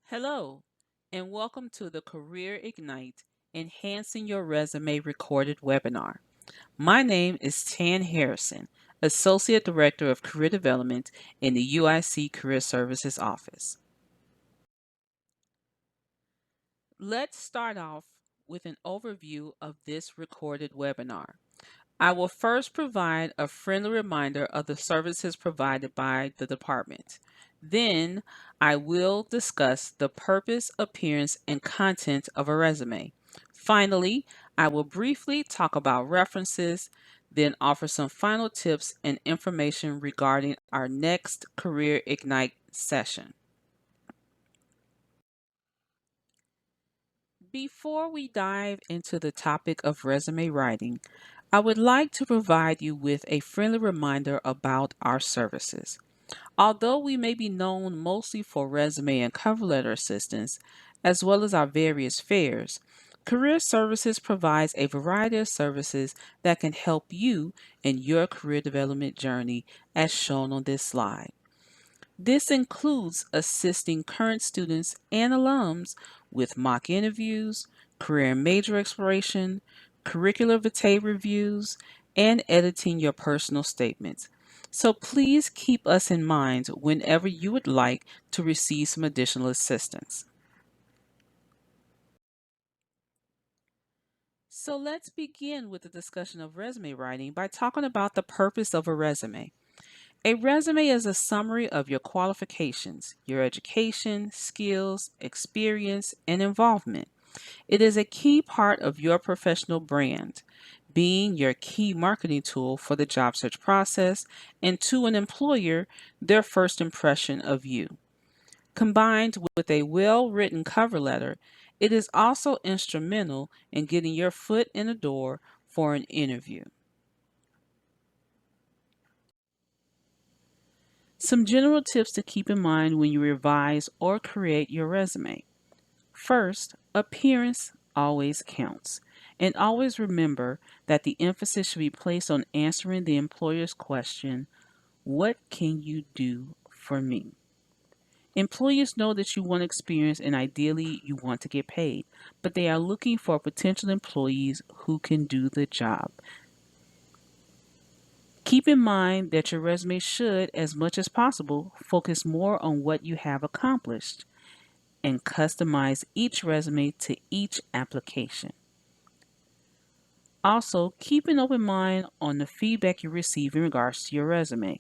Hello, and welcome to the CareerIgnite Enhancing Your Resume recorded webinar. My name is Tan Harrison, Associate Director of Career Development in the UIC Career Services Office. Let's start off with an overview of this recorded webinar. I will first provide a friendly reminder of the services provided by the department. Then, I will discuss the purpose, appearance, and content of a resume. Finally, I will briefly talk about references, then offer some final tips and information regarding our next Career Ignite session. Before we dive into the topic of resume writing, I would like to provide you with a friendly reminder about our services. Although we may be known mostly for resume and cover letter assistance, as well as our various fairs, Career Services provides a variety of services that can help you in your career development journey as shown on this slide. This includes assisting current students and alums with mock interviews, career and major exploration, curricular vitae reviews, and editing your personal statements. So please keep us in mind whenever you would like to receive some additional assistance. So let's begin with the discussion of resume writing by talking about the purpose of a resume. A resume is a summary of your qualifications, your education, skills, experience, and involvement. It is a key part of your professional brand, being your key marketing tool for the job search process and to an employer, their first impression of you. Combined with a well written cover letter, it is also instrumental in getting your foot in the door for an interview. Some general tips to keep in mind when you revise or create your resume. First, appearance always counts. And always remember that the emphasis should be placed on answering the employer's question, what can you do for me? Employers know that you want experience and ideally you want to get paid, but they are looking for potential employees who can do the job. Keep in mind that your resume should, as much as possible, focus more on what you have accomplished and customize each resume to each application. Also, keep an open mind on the feedback you receive in regards to your resume.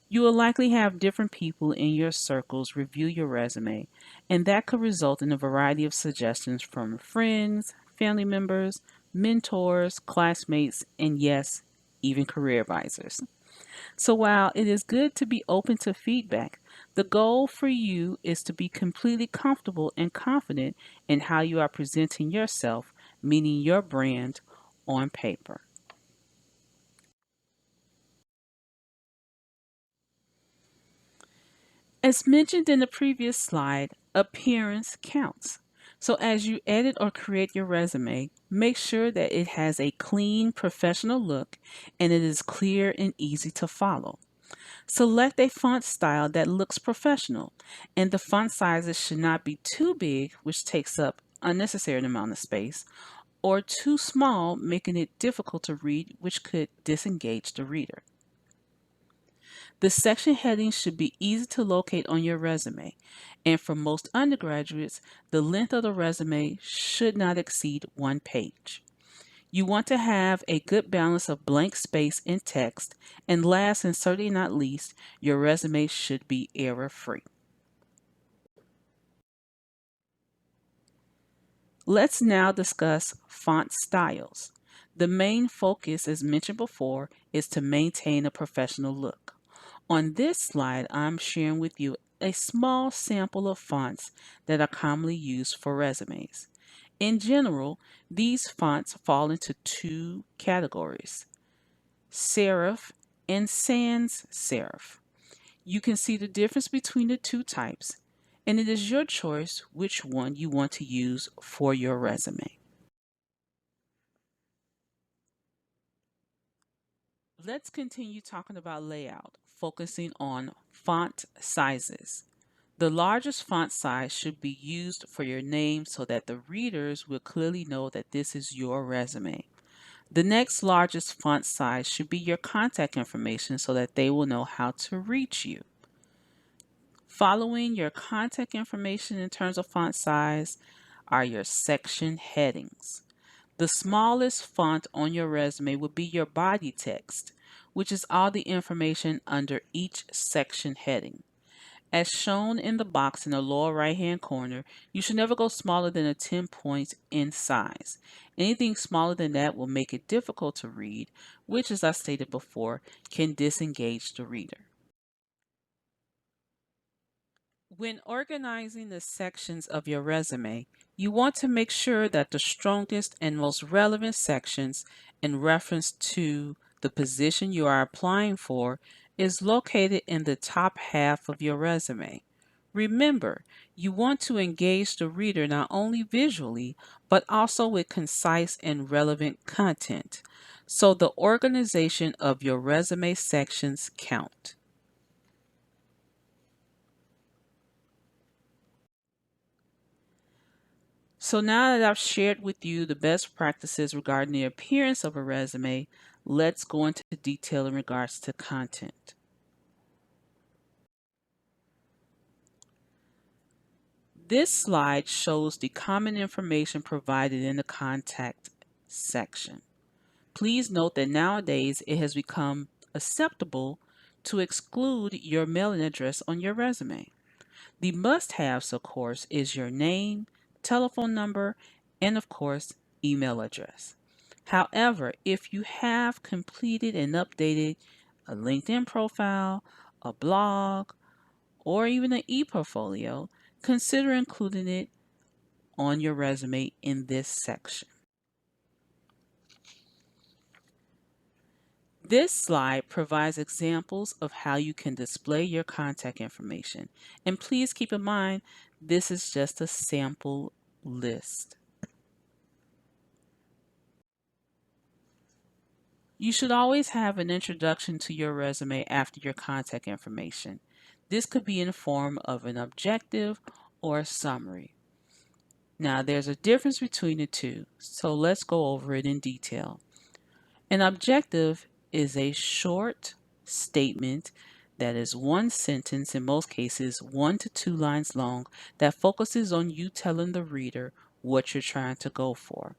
You will likely have different people in your circles review your resume, and that could result in a variety of suggestions from friends, family members, mentors, classmates, and yes, even career advisors. So while it is good to be open to feedback, the goal for you is to be completely comfortable and confident in how you are presenting yourself, meaning your brand, on paper. As mentioned in the previous slide, appearance counts. So as you edit or create your resume, make sure that it has a clean, professional look and it is clear and easy to follow. Select a font style that looks professional, and the font sizes should not be too big, which takes up unnecessary amount of space, or too small, making it difficult to read, which could disengage the reader. The section headings should be easy to locate on your resume, and for most undergraduates, the length of the resume should not exceed 1 page. You want to have a good balance of blank space and text, and last and certainly not least, your resume should be error-free. Let's now discuss font styles. The main focus, as mentioned before, is to maintain a professional look. On this slide, I'm sharing with you a small sample of fonts that are commonly used for resumes. In general, these fonts fall into two categories: serif and sans serif. You can see the difference between the two types, and it is your choice which one you want to use for your resume. Let's continue talking about layout, focusing on font sizes. The largest font size should be used for your name so that the readers will clearly know that this is your resume. The next largest font size should be your contact information so that they will know how to reach you. Following your contact information in terms of font size are your section headings. The smallest font on your resume will be your body text, which is all the information under each section heading. As shown in the box in the lower right hand corner, you should never go smaller than a 10 points in size. Anything smaller than that will make it difficult to read, which, as I stated before, can disengage the reader. When organizing the sections of your resume, you want to make sure that the strongest and most relevant sections in reference to the position you are applying for is located in the top half of your resume. Remember, you want to engage the reader not only visually, but also with concise and relevant content. So the organization of your resume sections count. So now that I've shared with you the best practices regarding the appearance of a resume, let's go into detail in regards to content. This slide shows the common information provided in the contact section. Please note that nowadays it has become acceptable to exclude your mailing address on your resume. The must-haves, of course, is your name, telephone number, and of course, email address. However, if you have completed and updated a LinkedIn profile, a blog, or even an e-portfolio, consider including it on your resume in this section. This slide provides examples of how you can display your contact information. And please keep in mind, this is just a sample list. You should always have an introduction to your resume after your contact information. This could be in the form of an objective or a summary. Now, there's a difference between the two, so let's go over it in detail. An objective is a short statement that is one sentence, in most cases 1 to 2 lines long, that focuses on you telling the reader what you're trying to go for.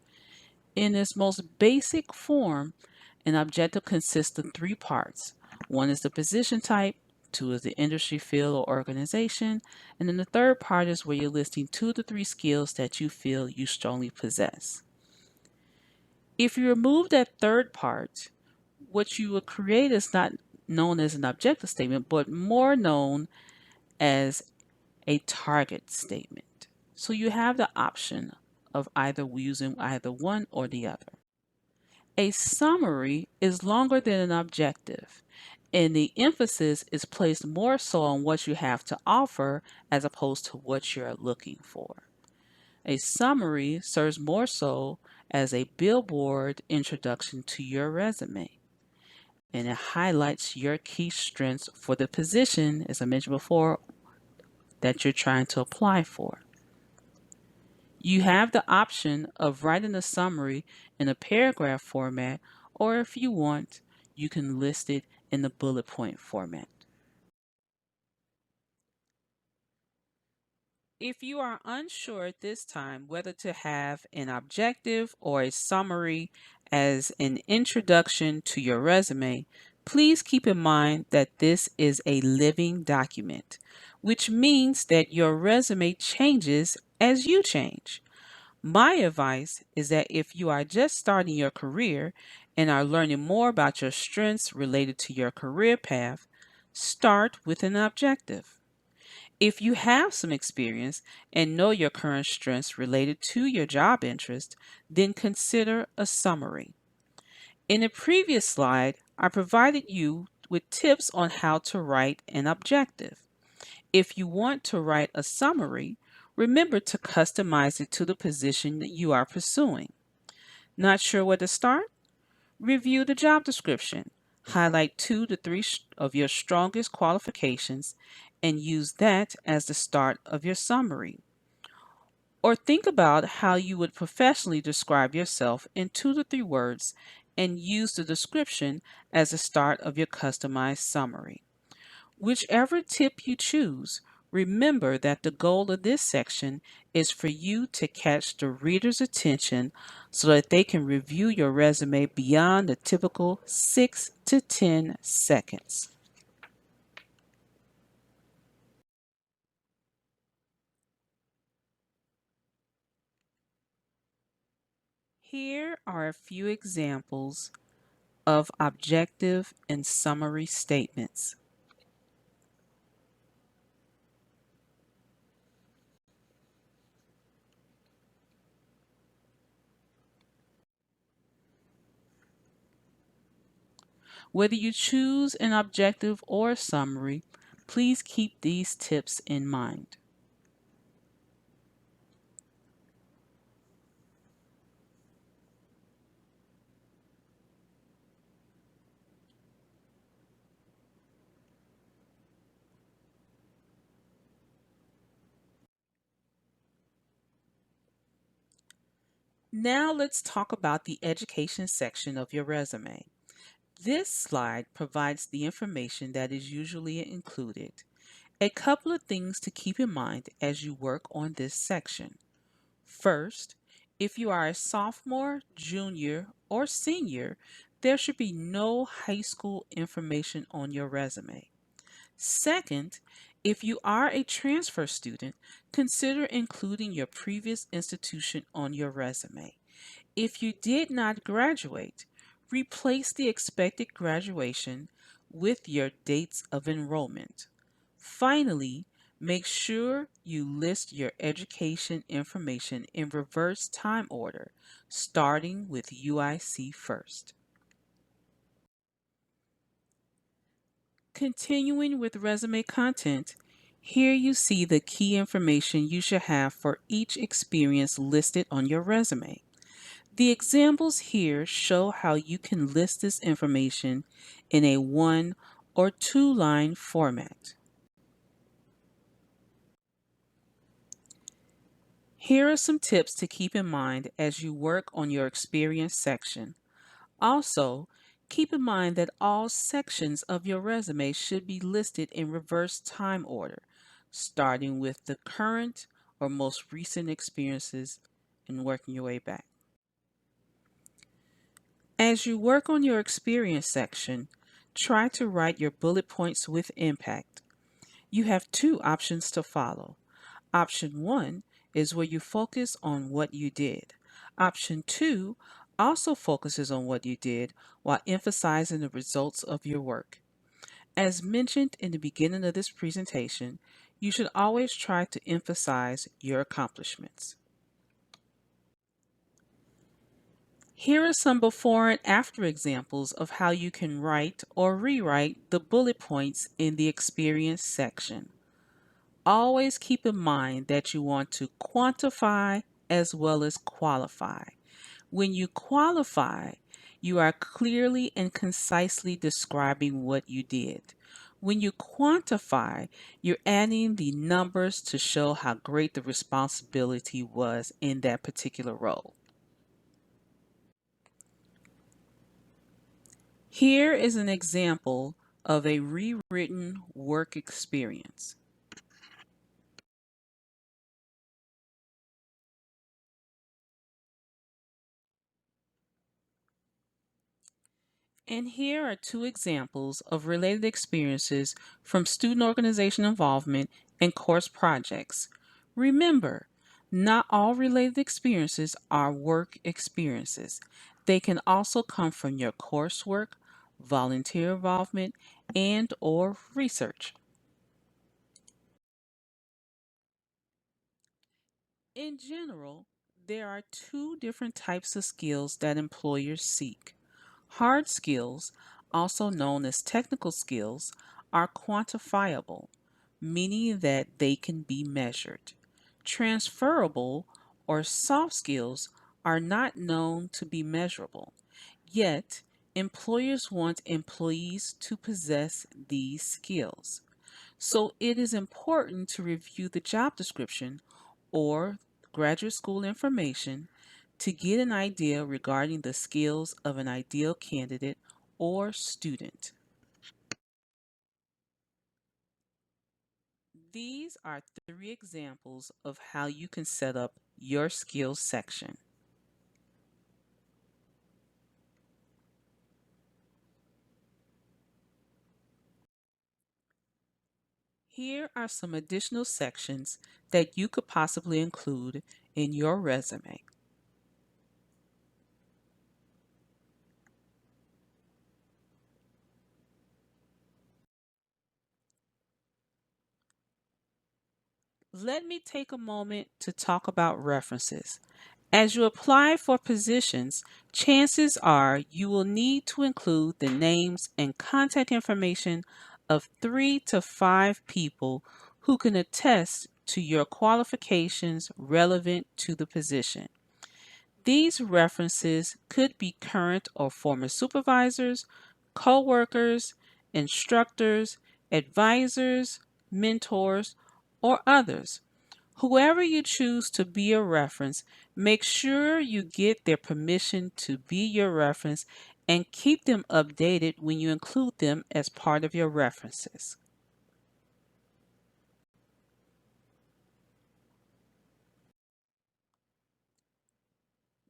In its most basic form, an objective consists of 3 parts. One is the position type, 2 is the industry, field, or organization, and then the third part is where you're listing 2 to 3 skills that you feel you strongly possess. If you remove that third part, what you will create is not known as an objective statement, but more known as a target statement. So you have the option of either using either one or the other. A summary is longer than an objective, and the emphasis is placed more so on what you have to offer as opposed to what you're looking for. A summary serves more so as a billboard introduction to your resume, and it highlights your key strengths for the position, as I mentioned before, that you're trying to apply for. You have the option of writing a summary in a paragraph format, or if you want, you can list it in the bullet point format. If you are unsure at this time whether to have an objective or a summary as an introduction to your resume, please keep in mind that this is a living document, which means that your resume changes as you change. My advice is that if you are just starting your career and are learning more about your strengths related to your career path, start with an objective. If you have some experience and know your current strengths related to your job interest, then consider a summary. In a previous slide, I provided you with tips on how to write an objective. If you want to write a summary, remember to customize it to the position that you are pursuing. Not sure where to start? Review the job description. Highlight 2 to 3 of your strongest qualifications and use that as the start of your summary. Or think about how you would professionally describe yourself in 2 to 3 words and use the description as the start of your customized summary. Whichever tip you choose, remember that the goal of this section is for you to catch the reader's attention so that they can review your resume beyond the typical 6 to 10 seconds. Here are a few examples of objective and summary statements. Whether you choose an objective or a summary, please keep these tips in mind. Now let's talk about the education section of your resume. This slide provides the information that is usually included. A couple of things to keep in mind as you work on this section. First, if you are a sophomore, junior, or senior, there should be no high school information on your resume. Second, if you are a transfer student, consider including your previous institution on your resume. If you did not graduate, replace the expected graduation with your dates of enrollment. Finally, make sure you list your education information in reverse time order, starting with UIC first. Continuing with resume content, here you see the key information you should have for each experience listed on your resume. The examples here show how you can list this information in a 1 or 2 line format. Here are some tips to keep in mind as you work on your experience section. Also, keep in mind that all sections of your resume should be listed in reverse time order, starting with the current or most recent experiences and working your way back. As you work on your experience section, try to write your bullet points with impact. You have 2 options to follow. Option 1 is where you focus on what you did. Option 2 also focuses on what you did while emphasizing the results of your work. As mentioned in the beginning of this presentation, you should always try to emphasize your accomplishments. Here are some before and after examples of how you can write or rewrite the bullet points in the experience section. Always keep in mind that you want to quantify as well as qualify. When you qualify, you are clearly and concisely describing what you did. When you quantify, you're adding the numbers to show how great the responsibility was in that particular role. Here is an example of a rewritten work experience. And here are 2 examples of related experiences from student organization involvement and course projects. Remember, not all related experiences are work experiences. They can also come from your coursework, volunteer involvement, and or research. In general, there are 2 different types of skills that employers seek. Hard skills, also known as technical skills, are quantifiable, meaning that they can be measured. Transferable or soft skills are not known to be measurable, yet employers want employees to possess these skills. So it is important to review the job description or graduate school information to get an idea regarding the skills of an ideal candidate or student. These are three examples of how you can set up your skills section. Here are some additional sections that you could possibly include in your resume. Let me take a moment to talk about references. As you apply for positions, chances are you will need to include the names and contact information of 3 to 5 people who can attest to your qualifications relevant to the position. These references could be current or former supervisors, co-workers, instructors, advisors, mentors, or others. Whoever you choose to be a reference, make sure you get their permission to be your reference and keep them updated when you include them as part of your references.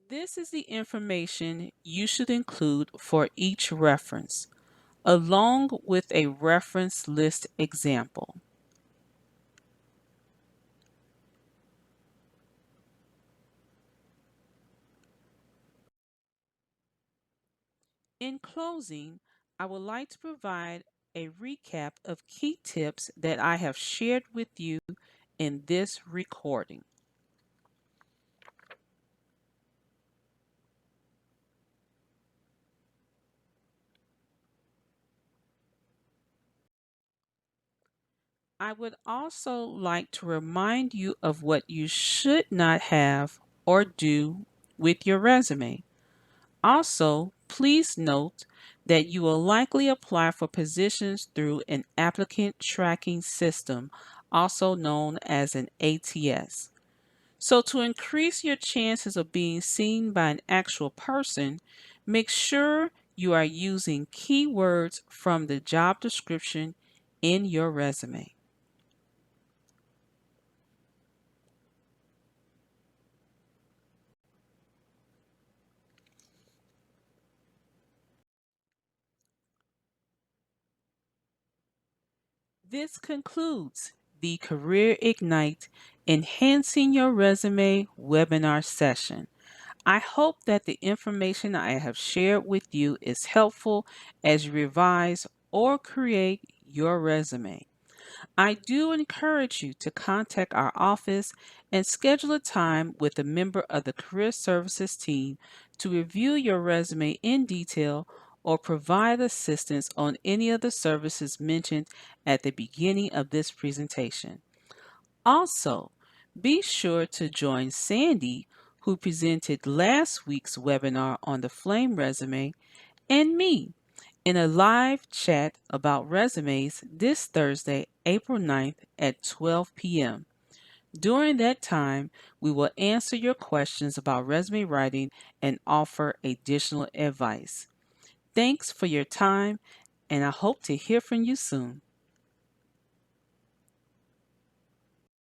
This is the information you should include for each reference, along with a reference list example. In closing, I would like to provide a recap of key tips that I have shared with you in this recording. I would also like to remind you of what you should not have or do with your resume. Also, please note that you will likely apply for positions through an applicant tracking system, also known as an ATS. So, to increase your chances of being seen by an actual person, make sure you are using keywords from the job description in your resume. This concludes the Career Ignite Enhancing Your Resume webinar session. I hope that the information I have shared with you is helpful as you revise or create your resume. I do encourage you to contact our office and schedule a time with a member of the Career Services team to review your resume in detail or provide assistance on any of the services mentioned at the beginning of this presentation. Also, be sure to join Sandy, who presented last week's webinar on the Flame resume, and me in a live chat about resumes this Thursday, April 9th at 12 p.m. During that time, we will answer your questions about resume writing and offer additional advice. Thanks for your time, and I hope to hear from you soon.